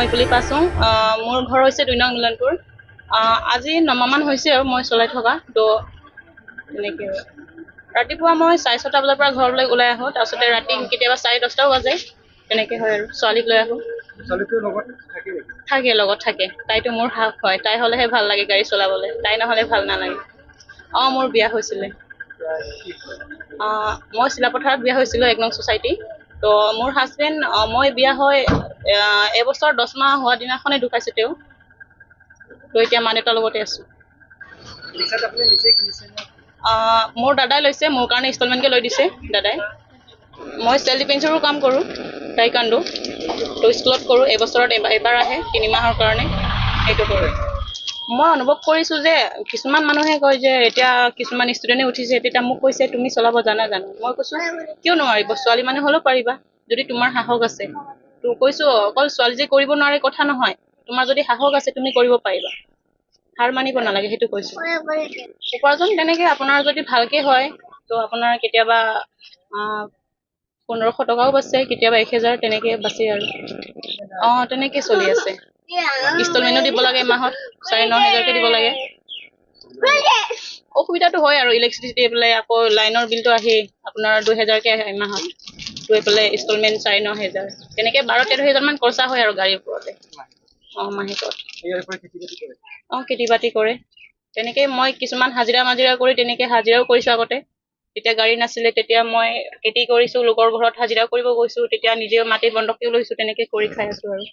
মই পুলি পাছোঁ মোৰ ঘৰ হৈছে 2 নং মিলনপুৰ আজি 9 মাহমান হৈছে আৰু মই চলাই থকা তো তেনেকৈ ৰাতিপুৱা মই 6:30 বজাৰ পৰা ঘৰলৈ ওলাই আহোঁ তাৰপিছতে ৰাতি কেতিয়াবা 10:30টাও বাজে তেনেকৈ হয় আৰু ছোৱালীক লৈ আহোঁ থাকে লগত থাকে তাইতো মোৰ হাক হয় তাই হ'লেহে ভাল লাগে গাড়ী চলাবলৈ তাই নহ'লে ভাল নালাগে মোৰ বিয়া হৈছিলে মই চিলাপথাৰত বিয়া হৈছিলোঁ 1 নং ছ'চাইটি তো মোৰ হাজবেণ্ড মই বিয়া হৈ এবছৰ 10 মাহ হোৱা দিনাখনে ঢুকাইছে তেওঁ তো এতিয়া মা দেউতাৰ লগতে আছোঁ মোৰ দাদাই লৈছে মোৰ কাৰণে ইনষ্টলমেণ্টকৈ লৈ দিছে দাদাই মই চেল্ফ ডিফেন্সৰো কাম কৰোঁ টাইকাণ্ডো তো স্কুলত কৰোঁ এবছৰত এবাৰ আহে 3 মাহৰ কাৰণে সেইটো কৰোঁ মই অনুভৱ কৰিছোঁ যে কিছুমান মানুহে কয় যে এতিয়া কিছুমান ষ্টুডেণ্টে উঠিছে তেতিয়া মোক কৈছে তুমি চলাব জানা জানো মই কৈছোঁ কিয় নোৱাৰিব ছোৱালী মানুহ হ'লেও পাৰিবা যদি তোমাৰ সাহস আছে তো কৈছোঁ অকল ছোৱালী যে কৰিব নোৱাৰে কথা নহয় তোমাৰ যদি সাহস আছে তুমি কৰিব পাৰিবা হাৰ মানিব নালাগে সেইটো কৈছোঁ উপাৰ্জন তেনেকৈ আপোনাৰ যদি ভালকৈ হয় তো আপোনাৰ কেতিয়াবা 1500 টকাও বাচে কেতিয়াবা 1000 তেনেকৈ বাচে আৰু তেনেকৈ চলি আছে ইনষ্টলমেণ্টো দিব লাগে মাহত 9,500কৈ দিব লাগে অসুবিধাটো হয় আৰু ইলেক্ট্ৰিচিটি পেলাই আকৌ লাইনৰ বিলটো আহেই আপোনাৰ 2000কৈ আহে মাহত গৈ পেলাই ইনষ্টলমেণ্ট 9,500 তেনেকৈ 12-13,000 মান খৰচা হয় আৰু গাড়ীৰ ওপৰতে মাহেকত খেতি বাতি কৰে তেনেকৈ মই কিছুমান হাজিৰা কৰি তেনেকৈ হাজিৰাও কৰিছোঁ আগতে তেতিয়া গাড়ী নাছিলে তেতিয়া মই খেতি কৰিছোঁ লোকৰ ঘৰত হাজিৰা কৰিব গৈছোঁ তেতিয়া নিজে মাটি বন্ধকীও লৈছোঁ তেনেকৈ কৰি খাই আছোঁ আৰু